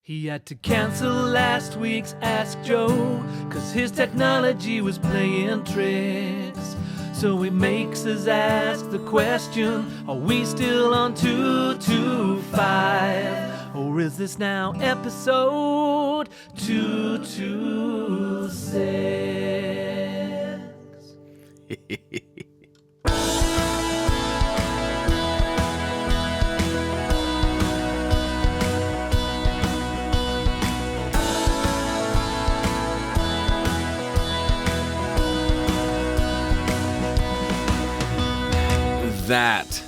He had to cancel last week's Ask Joe, 'cause his technology was playing tricks. So he makes us ask the question, are we still on 225? Or is this now episode 226? That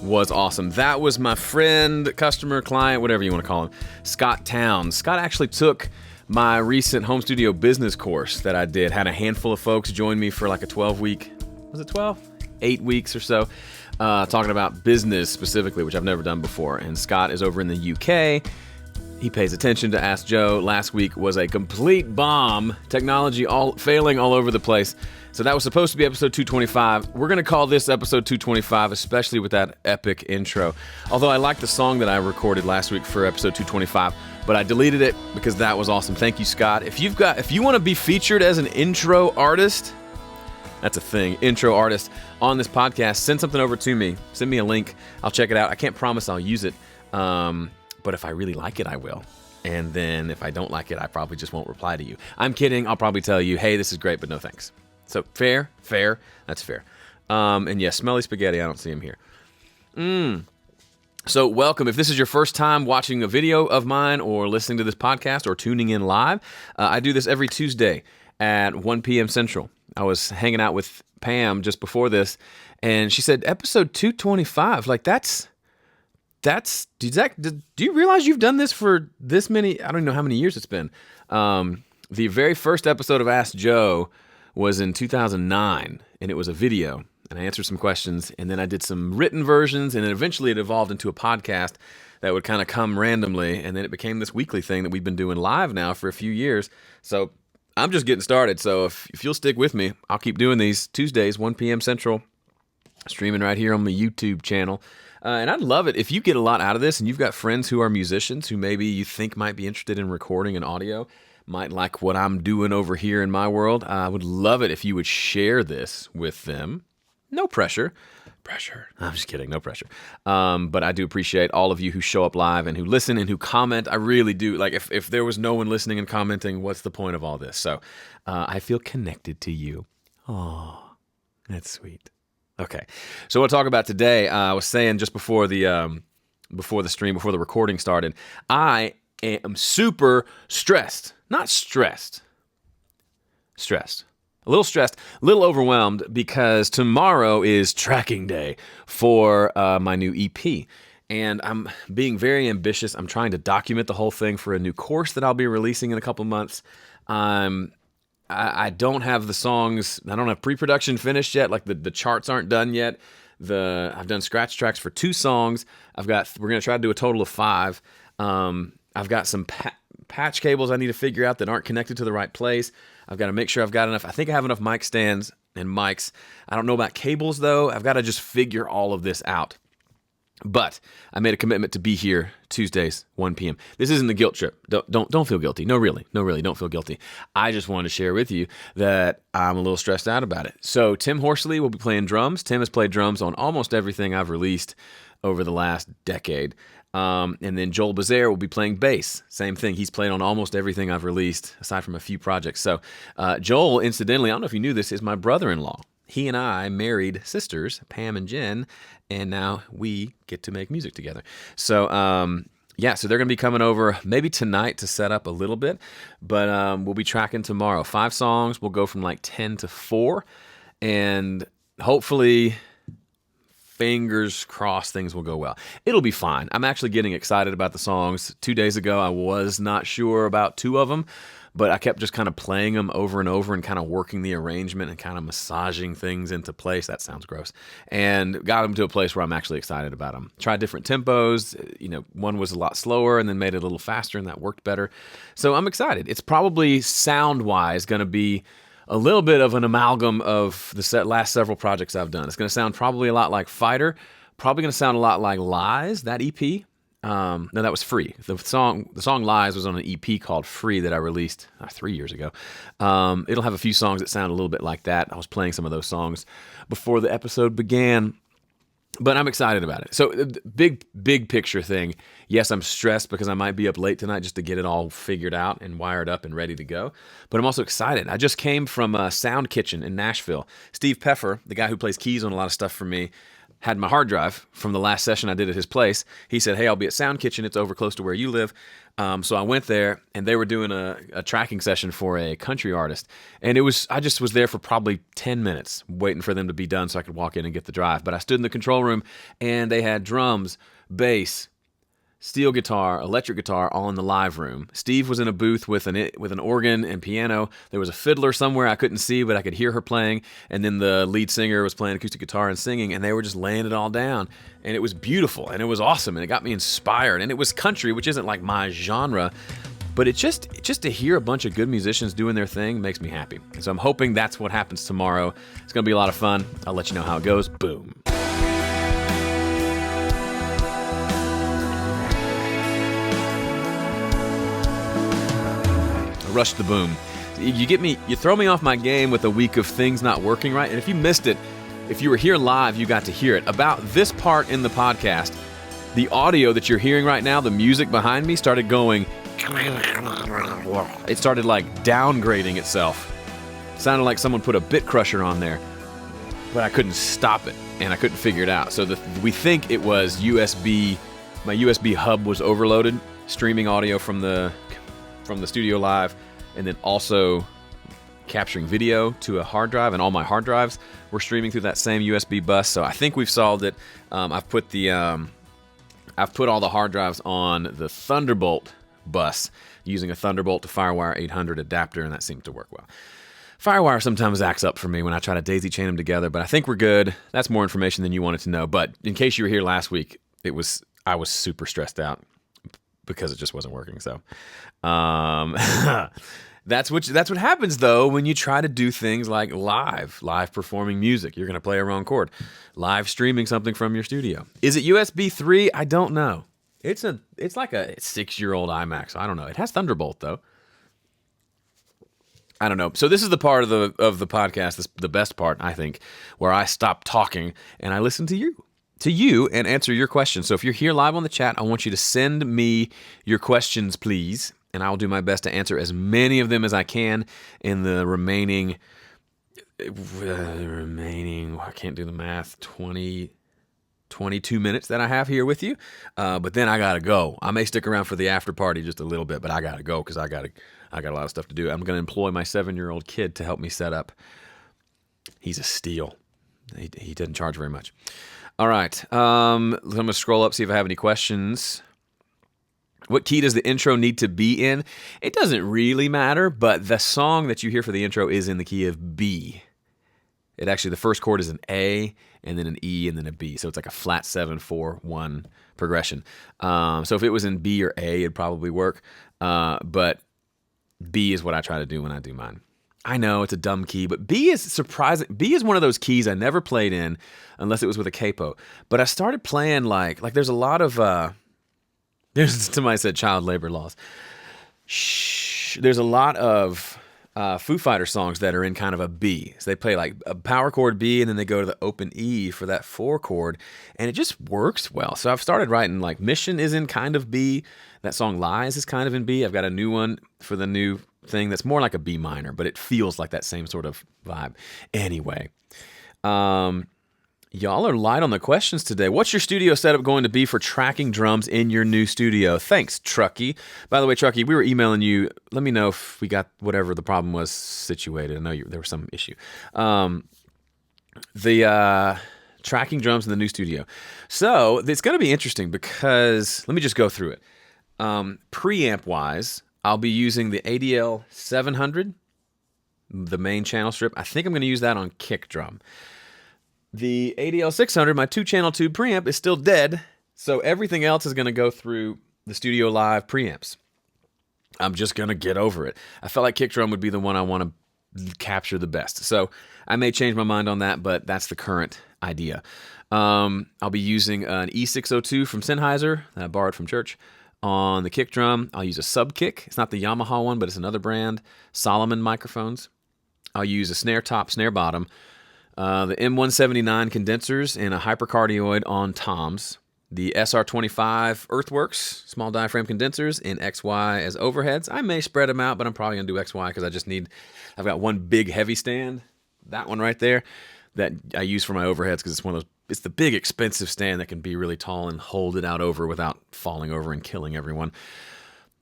was awesome. That was my friend, customer, client, whatever you want to call him, Scott Towns. Scott actually took my recent home studio business course that I did. Had a handful of folks join me for like a 12-week, was it 12? 8 weeks or so, talking about business specifically, which I've never done before. And Scott is over in the UK. He pays attention to Ask Joe. Last week was a complete bomb. Technology failing all over the place. So that was supposed to be episode 225. We're going to call this episode 225, especially with that epic intro. Although I like the song that I recorded last week for episode 225, but I deleted it because that was awesome. Thank you, Scott. If you want to be featured as an intro artist, that's a thing, intro artist on this podcast, send something over to me. Send me a link. I'll check it out. I can't promise I'll use it. But if I really like it, I will. And then if I don't like it, I probably just won't reply to you. I'm kidding. I'll probably tell you, hey, this is great, but no thanks. So fair. That's fair. And yes, Smelly Spaghetti, I don't see him here. So welcome. If this is your first time watching a video of mine or listening to this podcast or tuning in live, I do this every Tuesday at 1 p.m. Central. I was hanging out with Pam just before this, and she said, episode 225, like do you realize you've done this for this many, I don't know how many years it's been. The very first episode of Ask Joe was in 2009, and it was a video, and I answered some questions, and then I did some written versions, and then eventually it evolved into a podcast that would kind of come randomly, and then it became this weekly thing that we've been doing live now for a few years. So I'm just getting started, so if you'll stick with me, I'll keep doing these Tuesdays, 1 p.m. Central, streaming right here on my YouTube channel. And I'd love it if you get a lot out of this and you've got friends who are musicians who maybe you think might be interested in recording and audio, might like what I'm doing over here in my world. I would love it if you would share this with them. No pressure. I'm just kidding. No pressure. But I do appreciate all of you who show up live and who listen and who comment. I really do. Like if there was no one listening and commenting, what's the point of all this? So I feel connected to you. Oh, that's sweet. Okay, so what I'll talk about today, I was saying just before the recording started, I am super stressed. Not stressed. Stressed. A little stressed, a little overwhelmed because tomorrow is tracking day for my new EP. And I'm being very ambitious. I'm trying to document the whole thing for a new course that I'll be releasing in a couple months. I don't have the songs, I don't have pre-production finished yet, like the charts aren't done yet. I've done scratch tracks for 2 songs. We're going to try to do a total of 5. I've got some patch cables I need to figure out that aren't connected to the right place. I've got to make sure I've got enough, I think I have enough mic stands and mics. I don't know about cables though. I've got to just figure all of this out. But I made a commitment to be here Tuesdays, 1 p.m. This isn't a guilt trip. Don't feel guilty. No, really, don't feel guilty. I just wanted to share with you that I'm a little stressed out about it. So Tim Horsley will be playing drums. Tim has played drums on almost everything I've released over the last decade. And then Joel Bazaire will be playing bass. Same thing. He's played on almost everything I've released, aside from a few projects. So Joel, incidentally, I don't know if you knew this, is my brother-in-law. He and I married sisters, Pam and Jen, and now we get to make music together. So, so they're going to be coming over maybe tonight to set up a little bit, but we'll be tracking tomorrow. 5 songs. We'll go from like 10 to 4, and hopefully, fingers crossed, things will go well. It'll be fine. I'm actually getting excited about the songs. 2 days ago, I was not sure about 2 of them, but I kept just kind of playing them over and over and kind of working the arrangement and kind of massaging things into place. That sounds gross. And got them to a place where I'm actually excited about them. Tried different tempos. One was a lot slower and then made it a little faster, and that worked better. So I'm excited. It's probably sound-wise going to be a little bit of an amalgam of the last several projects I've done. It's going to sound probably a lot like Fighter, probably going to sound a lot like Lies, that EP. No, that was Free. The song Lies was on an EP called Free that I released 3 years ago. It'll have a few songs that sound a little bit like that. I was playing some of those songs before the episode began. But I'm excited about it. So big picture thing. Yes, I'm stressed because I might be up late tonight just to get it all figured out and wired up and ready to go. But I'm also excited. I just came from Sound Kitchen in Nashville. Steve Peffer, the guy who plays keys on a lot of stuff for me, had my hard drive from the last session I did at his place. He said, hey, I'll be at Sound Kitchen. It's over close to where you live. So I went there, and they were doing a tracking session for a country artist. And I just was there for probably 10 minutes waiting for them to be done so I could walk in and get the drive. But I stood in the control room, and they had drums, bass, steel guitar, electric guitar, all in the live room. Steve was in a booth with an organ and piano. There was a fiddler somewhere I couldn't see, but I could hear her playing. And then the lead singer was playing acoustic guitar and singing, and they were just laying it all down. And it was beautiful, and it was awesome, and it got me inspired. And it was country, which isn't like my genre, but it's just to hear a bunch of good musicians doing their thing makes me happy. And so I'm hoping that's what happens tomorrow. It's going to be a lot of fun. I'll let you know how it goes. Boom. Rush the boom. You throw me off my game with a week of things not working right. And if you missed it, if you were here live, you got to hear it. About this part in the podcast, the audio that you're hearing right now, the music behind me started going, it started like downgrading itself. It sounded like someone put a bit crusher on there, but I couldn't stop it and I couldn't figure it out. So we think it was my USB hub was overloaded, streaming audio from the studio live, and then also capturing video to a hard drive, and all my hard drives were streaming through that same USB bus. So I think we've solved it. I've put all the hard drives on the Thunderbolt bus using a Thunderbolt to Firewire 800 adapter, and that seemed to work well. Firewire sometimes acts up for me when I try to daisy chain them together, but I think we're good. That's more information than you wanted to know. But in case you were here last week, I was super stressed out because it just wasn't working. So that's what happens though when you try to do things like live performing music. You're going to play a wrong chord. Live streaming something from your studio. Is it USB 3? I don't know. It's like a 6-year-old iMac. So I don't know. It has Thunderbolt though. I don't know. So this is the part of the podcast, the best part, I think, where I stop talking and I listen to you and answer your questions. So if you're here live on the chat, I want you to send me your questions, please, and I'll do my best to answer as many of them as I can in the remaining, I can't do the math, 22 minutes that I have here with you. But then I got to go. I may stick around for the after party just a little bit, but I got to go because I got a lot of stuff to do. I'm going to employ my 7-year-old kid to help me set up. He's a steal. He doesn't charge very much. All right. I'm going to scroll up, see if I have any questions. What key does the intro need to be in? It doesn't really matter, but the song that you hear for the intro is in the key of B. The first chord is an A, and then an E, and then a B. So it's like a flat 7-4-1 progression. So if it was in B or A, it'd probably work. But B is what I try to do when I do mine. I know it's a dumb key, but B is surprising. B is one of those keys I never played in unless it was with a capo. But I started playing like there's a lot of, there's somebody said child labor laws. There's a lot of Foo Fighter songs that are in kind of a B. So they play like a power chord B and then they go to the open E for that 4 chord. And it just works well. So I've started writing like Mission is in kind of B. That song Lies is kind of in B. I've got a new one for the new thing that's more like a B minor, but it feels like that same sort of vibe. Anyway, y'all are light on the questions today. What's your studio setup going to be for tracking drums in your new studio? Thanks, Truckee. By the way, Truckee, we were emailing you. Let me know if we got whatever the problem was situated. I know there was some issue. The tracking drums in the new studio. So it's going to be interesting because let me just go through it. Preamp-wise, I'll be using the ADL 700, the main channel strip. I think I'm going to use that on kick drum. The ADL 600, my 2-channel tube preamp, is still dead, so everything else is going to go through the Studio Live preamps. I'm just going to get over it. I felt like kick drum would be the one I want to capture the best. So I may change my mind on that, but that's the current idea. I'll be using an E602 from Sennheiser that I borrowed from church. On the kick drum, I'll use a sub kick. It's not the Yamaha one, but it's another brand. Solomon microphones. I'll use a snare top, snare bottom. The M179 condensers and a hypercardioid on toms. The SR25 Earthworks small diaphragm condensers in XY as overheads. I may spread them out, but I'm probably going to do XY because I've got one big heavy stand, that one right there, that I use for my overheads because it's the big expensive stand that can be really tall and hold it out over without falling over and killing everyone.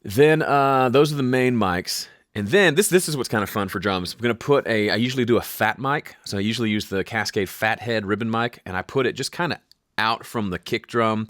Then those are the main mics. And then this is what's kind of fun for drums. I'm going to put I usually do a fat mic. So I usually use the Cascade Fathead ribbon mic, and I put it just kind of out from the kick drum,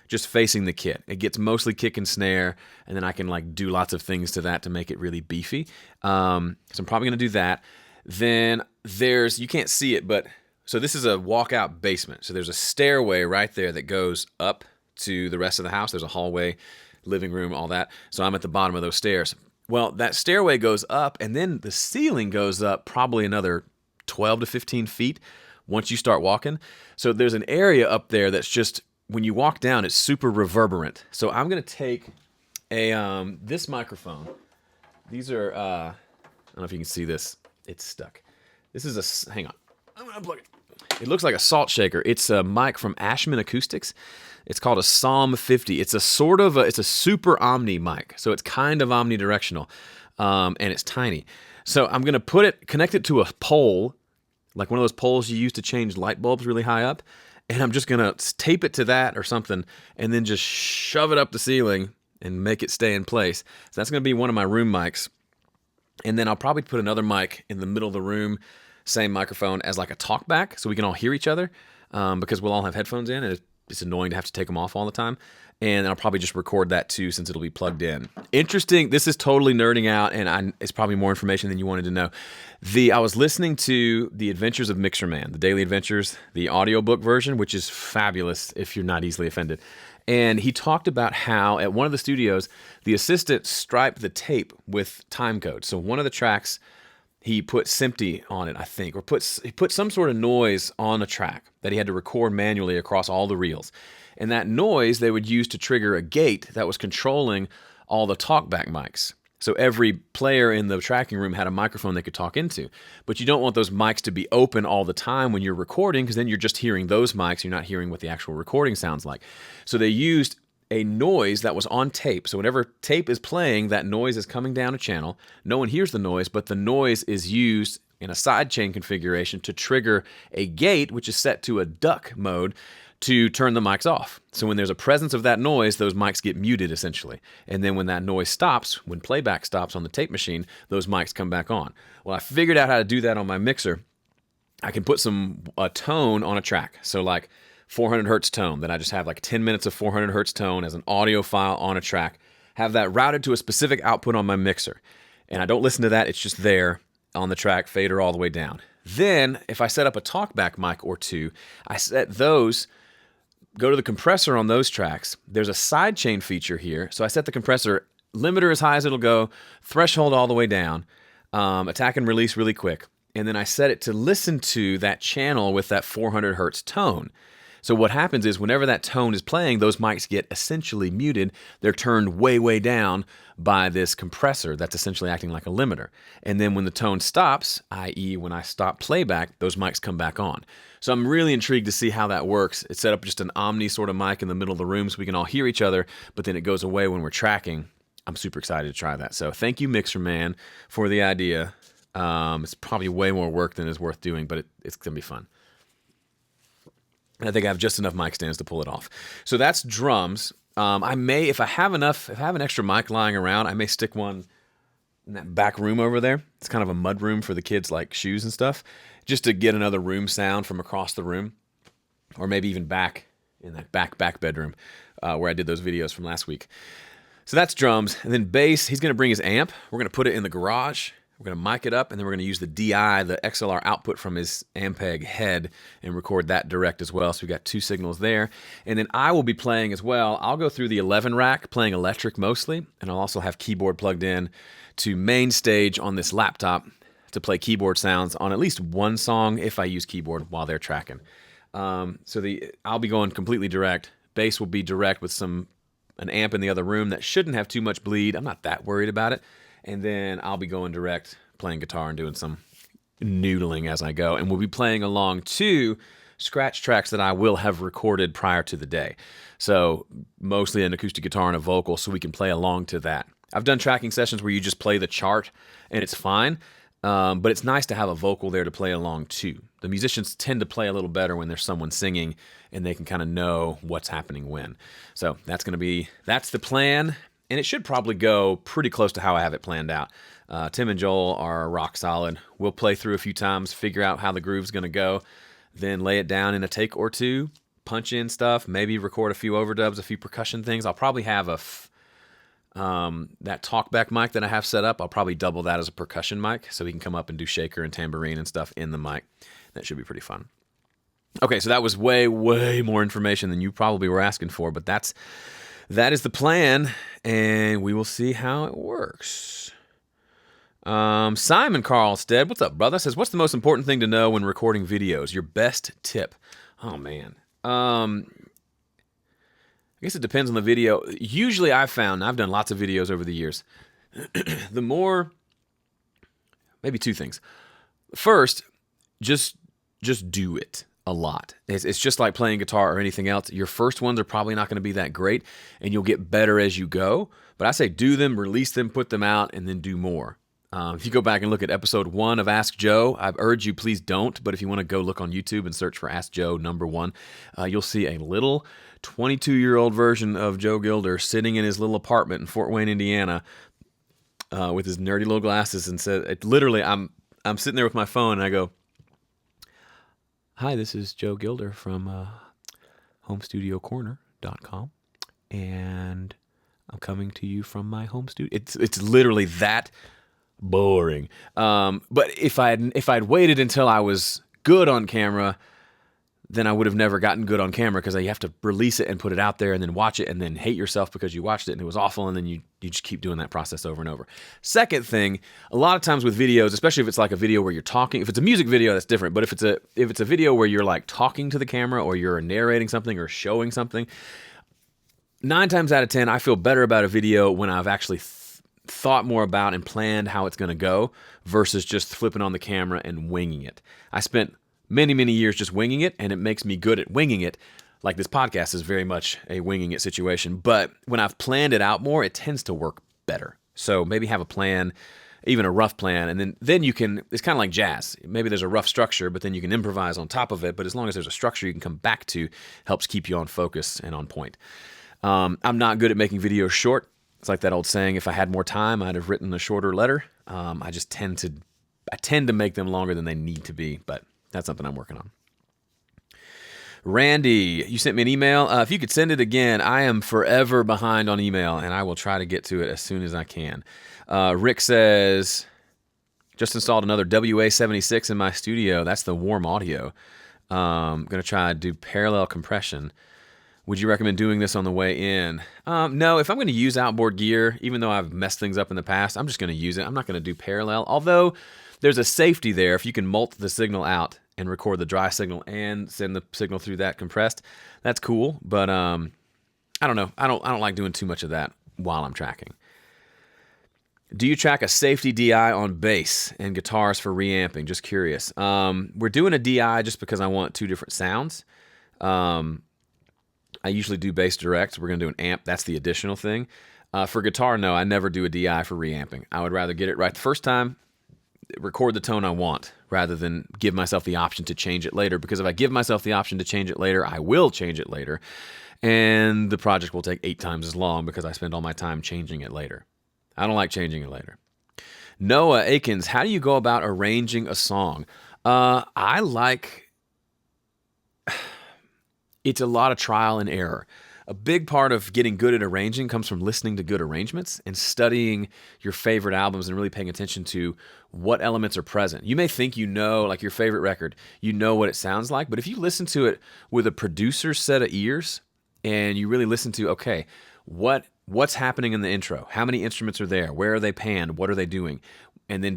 just facing the kit. It gets mostly kick and snare, and then I can like do lots of things to that to make it really beefy. So I'm probably going to do that. Then you can't see it, but so this is a walkout basement. So there's a stairway right there that goes up to the rest of the house. There's a hallway, living room, all that. So I'm at the bottom of those stairs. Well, that stairway goes up, and then the ceiling goes up probably another 12 to 15 feet once you start walking. So there's an area up there that's just, when you walk down, it's super reverberant. So I'm going to take this microphone. These are, I don't know if you can see this. It's stuck. This is hang on. I'm going to unplug it. It looks like a salt shaker. It's a mic from Ashman Acoustics. It's called a Psalm 50. It's a super omni mic. So it's kind of omnidirectional, and it's tiny. So I'm going to connect it to a pole, like one of those poles you use to change light bulbs really high up. And I'm just going to tape it to that or something, and then just shove it up the ceiling and make it stay in place. So that's going to be one of my room mics. And then I'll probably put another mic in the middle of the room, same microphone, as like a talkback so we can all hear each other, because we'll all have headphones in, and it's annoying to have to take them off all the time. And I'll probably just record that too since it'll be plugged in. Interesting. This is totally nerding out, and it's probably more information than you wanted to know. I was listening to The Adventures of Mixer Man, the Daily Adventures, the audiobook version, which is fabulous if you're not easily offended. And he talked about how at one of the studios, the assistant striped the tape with time code. So one of the tracks, he put SMPTE on it, I think, or he put some sort of noise on a track that he had to record manually across all the reels. And that noise they would use to trigger a gate that was controlling all the talkback mics. So every player in the tracking room had a microphone they could talk into. But you don't want those mics to be open all the time when you're recording, because then you're just hearing those mics. You're not hearing what the actual recording sounds like. So they used a noise that was on tape. So whenever tape is playing, that noise is coming down a channel. No one hears the noise, but the noise is used in a sidechain configuration to trigger a gate, which is set to a duck mode, to turn the mics off. So when there's a presence of that noise, those mics get muted essentially. And then when that noise stops, when playback stops on the tape machine, those mics come back on. Well, I figured out how to do that on my mixer. I can put a tone on a track. So like 400 hertz tone, that I just have like 10 minutes of 400 hertz tone as an audio file on a track, have that routed to a specific output on my mixer. And I don't listen to that, it's just there on the track, fader all the way down. Then if I set up a talkback mic or two, I set those, go to the compressor on those tracks. There's a sidechain feature here. So I set the compressor limiter as high as it'll go, threshold all the way down, attack and release really quick. And then I set it to listen to that channel with that 400 hertz tone. So what happens is whenever that tone is playing, those mics get essentially muted. They're turned way, way down by this compressor that's essentially acting like a limiter. And then when the tone stops, i.e. when I stop playback, those mics come back on. So I'm really intrigued to see how that works. It's set up just an omni sort of mic in the middle of the room so we can all hear each other, but then it goes away when we're tracking. I'm super excited to try that. So thank you, Mixer Man, for the idea. It's probably way more work than is worth doing, but it's going to be fun. And I think I have just enough mic stands to pull it off. So that's drums. I may, if I have an extra mic lying around, I may stick one in that back room over there. It's kind of a mud room for the kids' like shoes and stuff, just to get another room sound from across the room, or maybe even back in that back bedroom where I did those videos from last week. So that's drums. And then bass, he's going to bring his amp. We're going to put it in the garage. We're going to mic it up, and then we're going to use the DI, the XLR output from his Ampeg head, and record that direct as well. So we've got two signals there. And then I will be playing as well. I'll go through the 11 rack, playing electric mostly, and I'll also have keyboard plugged in to main stage on this laptop to play keyboard sounds on at least one song if I use keyboard while they're tracking. I'll be going completely direct. Bass will be direct with an amp in the other room that shouldn't have too much bleed. I'm not that worried about it. And then I'll be going direct, playing guitar and doing some noodling as I go. And we'll be playing along to scratch tracks that I will have recorded prior to the day. So mostly an acoustic guitar and a vocal, so we can play along to that. I've done tracking sessions where you just play the chart and it's fine, but it's nice to have a vocal there to play along to. The musicians tend to play a little better when there's someone singing and they can kind of know what's happening when. So that's the plan, and it should probably go pretty close to how I have it planned out. Tim and Joel are rock solid. We'll play through a few times, figure out how the groove's going to go, then lay it down in a take or two, punch in stuff, maybe record a few overdubs, a few percussion things. I'll probably have that talkback mic that I have set up. I'll probably double that as a percussion mic so he can come up and do shaker and tambourine and stuff in the mic. That should be pretty fun. Okay, so that was way, way more information than you probably were asking for, but that is the plan, and we will see how it works. Simon Carlstead, what's up, brother? Says, what's the most important thing to know when recording videos? Your best tip. Oh, man. I guess it depends on the video. Usually I've done lots of videos over the years. Maybe two things. First, just do it a lot. It's just like playing guitar or anything else. Your first ones are probably not going to be that great, and you'll get better as you go. But I say do them, release them, put them out, and then do more. If you go back and look at episode 1 of Ask Joe, I urge you, please don't. But if you want to go look on YouTube and search for Ask Joe #1, you'll see a little 22-year-old version of Joe Gilder sitting in his little apartment in Fort Wayne, Indiana, with his nerdy little glasses, and said, literally, I'm sitting there with my phone, and I go, "Hi, this is Joe Gilder from HomeStudioCorner.com, and I'm coming to you from my home studio." It's literally that boring. But if I'd waited until I was good on camera, then I would have never gotten good on camera, because you have to release it and put it out there and then watch it and then hate yourself because you watched it and it was awful, and then you just keep doing that process over and over. Second thing, a lot of times with videos, especially if it's like a video where you're talking, if it's a music video, that's different. But if it's a video where you're like talking to the camera or you're narrating something or showing something, 9 times out of 10, I feel better about a video when I've actually thought more about and planned how it's going to go versus just flipping on the camera and winging it. I spent many, many years just winging it, and it makes me good at winging it. Like this podcast is very much a winging it situation. But when I've planned it out more, it tends to work better. So maybe have a plan, even a rough plan, and then you can, it's kind of like jazz. Maybe there's a rough structure, but then you can improvise on top of it. But as long as there's a structure you can come back to, helps keep you on focus and on point. I'm not good at making videos short. It's like that old saying, if I had more time, I'd have written a shorter letter. I tend to make them longer than they need to be, but that's something I'm working on. Randy, you sent me an email. If you could send it again, I am forever behind on email, and I will try to get to it as soon as I can. Rick says, just installed another WA-76 in my studio. That's the warm audio. I'm going to try to do parallel compression. Would you recommend doing this on the way in? No, if I'm going to use outboard gear, even though I've messed things up in the past, I'm just going to use it. I'm not going to do parallel, although there's a safety there. If you can mult the signal out and record the dry signal and send the signal through that compressed, that's cool. But I don't know. I don't like doing too much of that while I'm tracking. Do you track a safety DI on bass and guitars for reamping? Just curious. We're doing a DI just because I want 2 different sounds. I usually do bass direct. We're going to do an amp. That's the additional thing. For guitar, no, I never do a DI for reamping. I would rather get it right the first time, record the tone I want, rather than give myself the option to change it later. Because if I give myself the option to change it later, I will change it later. And the project will take 8 times as long because I spend all my time changing it later. I don't like changing it later. Noah Akins, how do you go about arranging a song? It's a lot of trial and error. A big part of getting good at arranging comes from listening to good arrangements and studying your favorite albums and really paying attention to what elements are present. You may think you know, like your favorite record, you know what it sounds like, but if you listen to it with a producer's set of ears and you really listen to, okay, what's happening in the intro? How many instruments are there? Where are they panned? What are they doing? and then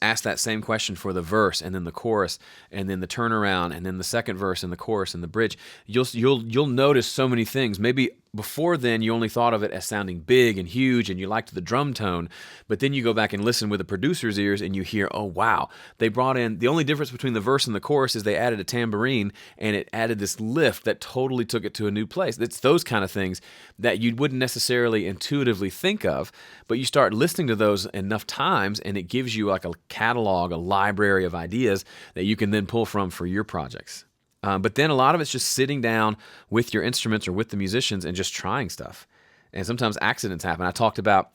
ask that same question for the verse and then the chorus and then the turnaround and then the second verse and the chorus and the bridge, you'll notice so many things. Maybe before then you only thought of it as sounding big and huge and you liked the drum tone, but then you go back and listen with the producer's ears and you hear, oh wow, they brought in, the only difference between the verse and the chorus is they added a tambourine and it added this lift that totally took it to a new place. It's those kind of things that you wouldn't necessarily intuitively think of, but you start listening to those enough times and it gives you like a catalog, a library of ideas that you can then pull from for your projects. But then a lot of it's just sitting down with your instruments or with the musicians and just trying stuff. And sometimes accidents happen. I talked about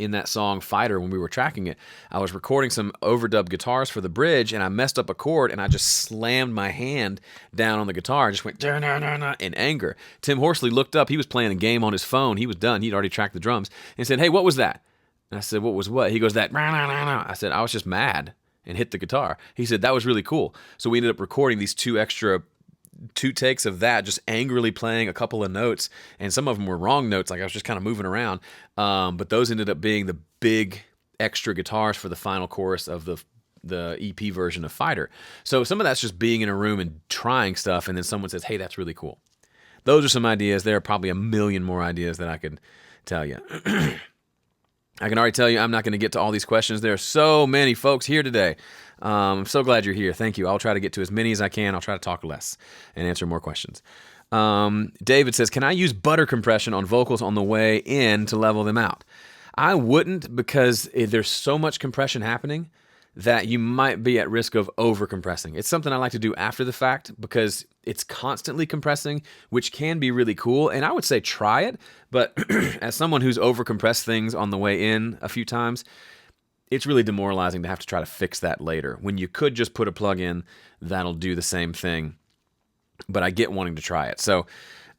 in that song Fighter, when we were tracking it, I was recording some overdub guitars for the bridge and I messed up a chord and I just slammed my hand down on the guitar and just went in anger. Tim Horsley looked up. He was playing a game on his phone. He was done. He'd already tracked the drums and said, "Hey, what was that?" And I said, "What was what?" He goes, "That." I said, "I was just mad," and hit the guitar. He said, "That was really cool." So we ended up recording these two takes of that, just angrily playing a couple of notes, and some of them were wrong notes, like I was just kind of moving around. But those ended up being the big extra guitars for the final chorus of the EP version of Fighter. So some of that's just being in a room and trying stuff, and then someone says, "Hey, that's really cool." Those are some ideas. There are probably a million more ideas that I could tell you. I can already tell you I'm not going to get to all these questions. There are so many folks here today. I'm so glad you're here. Thank you. I'll try to get to as many as I can. I'll try to talk less and answer more questions. David says, can I use butter compression on vocals on the way in to level them out? I wouldn't, because there's so much compression happening that you might be at risk of over compressing. It's something I like to do after the fact because it's constantly compressing, which can be really cool. And I would say try it, but as someone who's over compressed things on the way in a few times, it's really demoralizing to have to try to fix that later when you could just put a plug in that'll do the same thing. But I get wanting to try it. So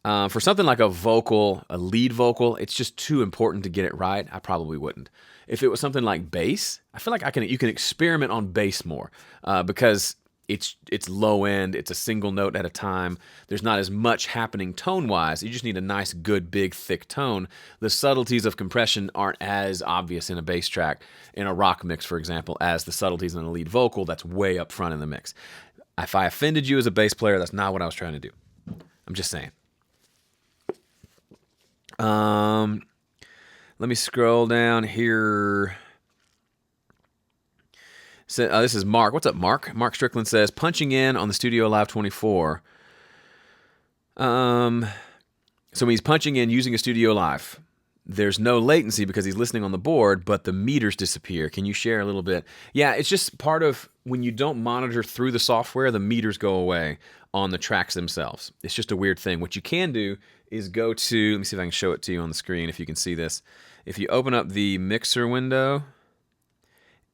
for something like a lead vocal, it's just too important to get it right. I probably wouldn't. If it was something like bass, I feel like you can experiment on bass more because it's low end. It's a single note at a time. There's not as much happening tone-wise. You just need a nice, good, big, thick tone. The subtleties of compression aren't as obvious in a bass track, in a rock mix, for example, as the subtleties in a lead vocal that's way up front in the mix. If I offended you as a bass player, that's not what I was trying to do. I'm just saying. Let me scroll down here. So, this is Mark. What's up, Mark? Mark Strickland says, punching in on the Studio Live 24. So when he's punching in using a Studio Live, there's no latency because he's listening on the board, but the meters disappear. Can you share a little bit? Yeah, it's just part of when you don't monitor through the software, the meters go away on the tracks themselves. It's just a weird thing. What you can do is go to, let me see if I can show it to you on the screen if you can see this. If you open up the mixer window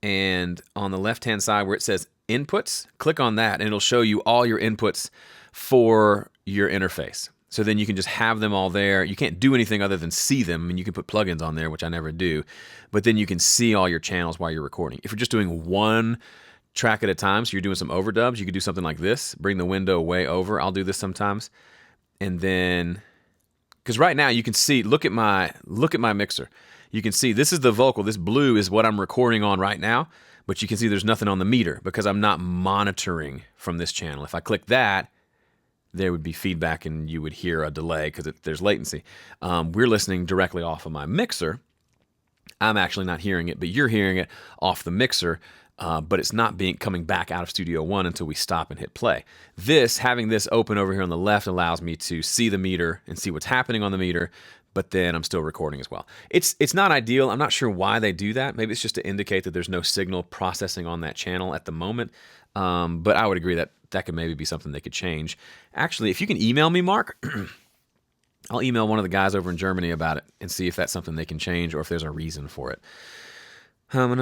and on the left-hand side where it says inputs, click on that and it'll show you all your inputs for your interface. So then you can just have them all there. You can't do anything other than see them, and you can put plugins on there, which I never do. But then you can see all your channels while you're recording. If you're just doing one track at a time, so you're doing some overdubs, you could do something like this. Bring the window way over. I'll do this sometimes. And then, because right now you can see, look at my mixer. You can see this is the vocal. This blue is what I'm recording on right now. But you can see there's nothing on the meter because I'm not monitoring from this channel. If I click that, there would be feedback and you would hear a delay because there's latency. We're listening directly off of my mixer. I'm actually not hearing it, but you're hearing it off the mixer, but it's not coming back out of Studio One until we stop and hit play. Having this open over here on the left allows me to see the meter and see what's happening on the meter, but then I'm still recording as well. It's not ideal. I'm not sure why they do that. Maybe it's just to indicate that there's no signal processing on that channel at the moment. But I would agree that could maybe be something they could change. Actually, if you can email me, Mark, I'll email one of the guys over in Germany about it and see if that's something they can change or if there's a reason for it. Let's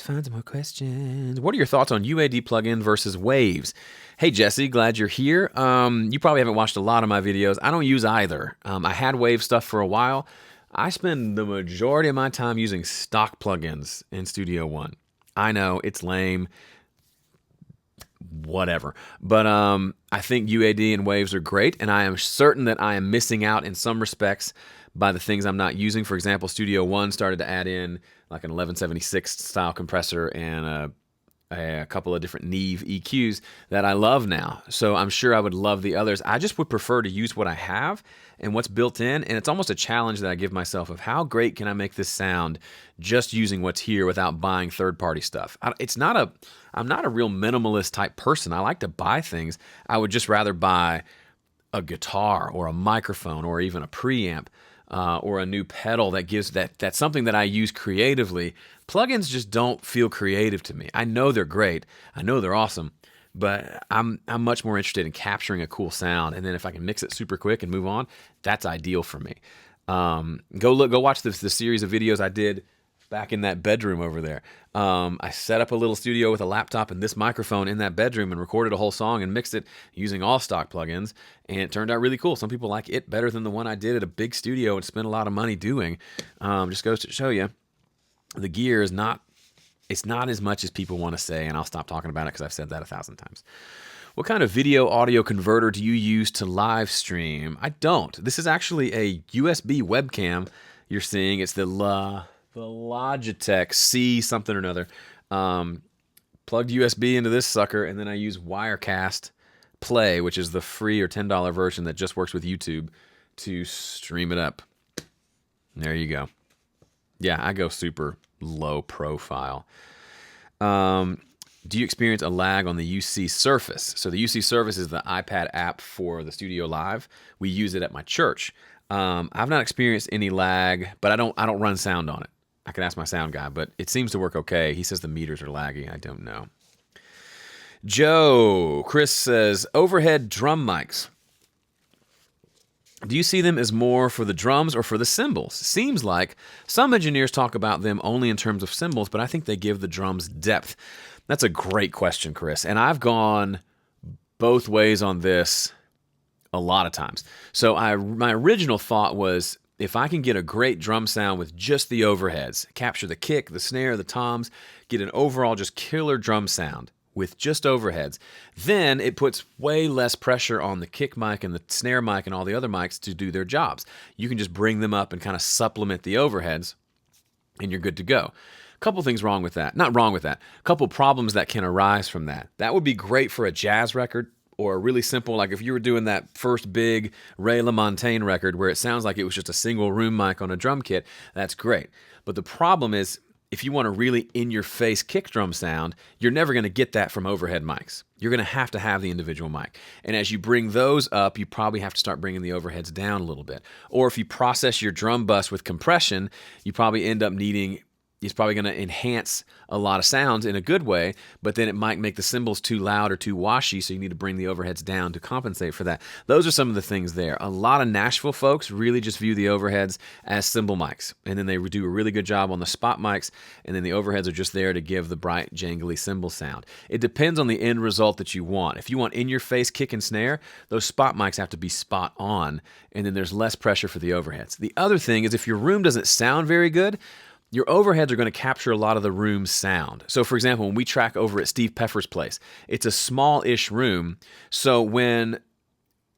find some more questions. What are your thoughts on UAD plugin versus Waves? Hey, Jesse, glad you're here. You probably haven't watched a lot of my videos. I don't use either. I had Wave stuff for a while. I spend the majority of my time using stock plugins in Studio One. I know, it's lame. Whatever. But I think UAD and Waves are great, and I am certain that I am missing out in some respects by the things I'm not using. For example, Studio One started to add in like an 1176 style compressor and a couple of different Neve EQs that I love now. So I'm sure I would love the others. I just would prefer to use what I have and what's built in. And it's almost a challenge that I give myself of how great can I make this sound just using what's here without buying third-party stuff. I'm not a real minimalist type person. I like to buy things. I would just rather buy a guitar or a microphone or even a preamp or a new pedal that gives that's something that I use creatively. Plugins just don't feel creative to me. I know they're great. I know they're awesome, but I'm much more interested in capturing a cool sound. And then if I can mix it super quick and move on, that's ideal for me. Go watch the series of videos I did back in that bedroom over there. I set up a little studio with a laptop and this microphone in that bedroom and recorded a whole song and mixed it using all stock plugins, and it turned out really cool. Some people like it better than the one I did at a big studio and spent a lot of money doing. Just goes to show you, the gear is not as much as people want to say, and I'll stop talking about it because I've said that 1,000 times. What kind of video audio converter do you use to live stream? I don't. This is actually a USB webcam you're seeing. It's the Logitech C something or another. Plugged USB into this sucker, and then I use Wirecast Play, which is the free or $10 version that just works with YouTube, to stream it up. There you go. Yeah, I go super low profile. Do you experience a lag on the UC Surface? So the UC Surface is the iPad app for the Studio Live. We use it at my church. I've not experienced any lag, but I don't run sound on it. I could ask my sound guy, but it seems to work okay. He says the meters are laggy. I don't know. Chris says, overhead drum mics. Do you see them as more for the drums or for the cymbals? Seems like some engineers talk about them only in terms of cymbals, but I think they give the drums depth. That's a great question, Chris. And I've gone both ways on this a lot of times. So my original thought was, if I can get a great drum sound with just the overheads, capture the kick, the snare, the toms, get an overall just killer drum sound with just overheads, then it puts way less pressure on the kick mic and the snare mic and all the other mics to do their jobs. You can just bring them up and kind of supplement the overheads, and you're good to go. A couple things wrong with that. Not wrong with that. A couple problems that can arise from that. That would be great for a jazz record, or really simple, like if you were doing that first big Ray LaMontagne record where it sounds like it was just a single room mic on a drum kit, that's great. But the problem is, if you want a really in-your-face kick drum sound, you're never going to get that from overhead mics. You're going to have the individual mic. And as you bring those up, you probably have to start bringing the overheads down a little bit. Or if you process your drum bus with compression, you probably end up needing... It's probably going to enhance a lot of sounds in a good way, but then it might make the cymbals too loud or too washy, so you need to bring the overheads down to compensate for that. Those are some of the things there. A lot of Nashville folks really just view the overheads as cymbal mics, and then they do a really good job on the spot mics, and then the overheads are just there to give the bright, jangly cymbal sound. It depends on the end result that you want. If you want in-your-face kick and snare, those spot mics have to be spot on, and then there's less pressure for the overheads. The other thing is, if your room doesn't sound very good, your overheads are going to capture a lot of the room's sound. So, for example, when we track over at Steve Peffer's place, it's a small-ish room. So when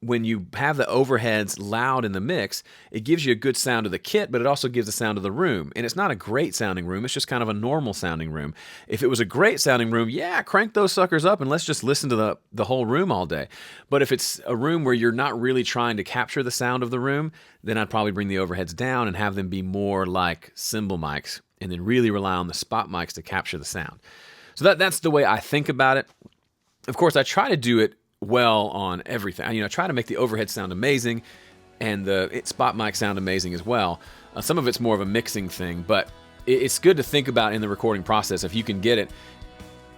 you have the overheads loud in the mix, it gives you a good sound of the kit, but it also gives the sound of the room. And it's not a great-sounding room. It's just kind of a normal-sounding room. If it was a great-sounding room, yeah, crank those suckers up and let's just listen to the whole room all day. But if it's a room where you're not really trying to capture the sound of the room, then I'd probably bring the overheads down and have them be more like cymbal mics, and then really rely on the spot mics to capture the sound. So that's the way I think about it. Of course, I try to do it well on everything. I try to make the overhead sound amazing and the spot mic sound amazing as well. Some of it's more of a mixing thing, but it's good to think about in the recording process. If you can get it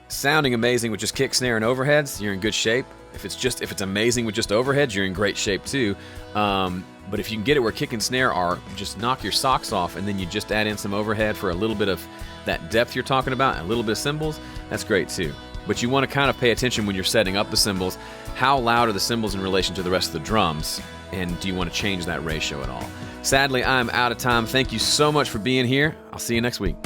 sounding amazing with just kick, snare, and overheads, you're in good shape. If it's amazing with just overheads, you're in great shape too. But if you can get it where kick and snare are just knock your socks off, and then you just add in some overhead for a little bit of that depth you're talking about and a little bit of cymbals, that's great too. But you want to kind of pay attention when you're setting up the cymbals. How loud are the cymbals in relation to the rest of the drums? And do you want to change that ratio at all? Sadly, I'm out of time. Thank you so much for being here. I'll see you next week.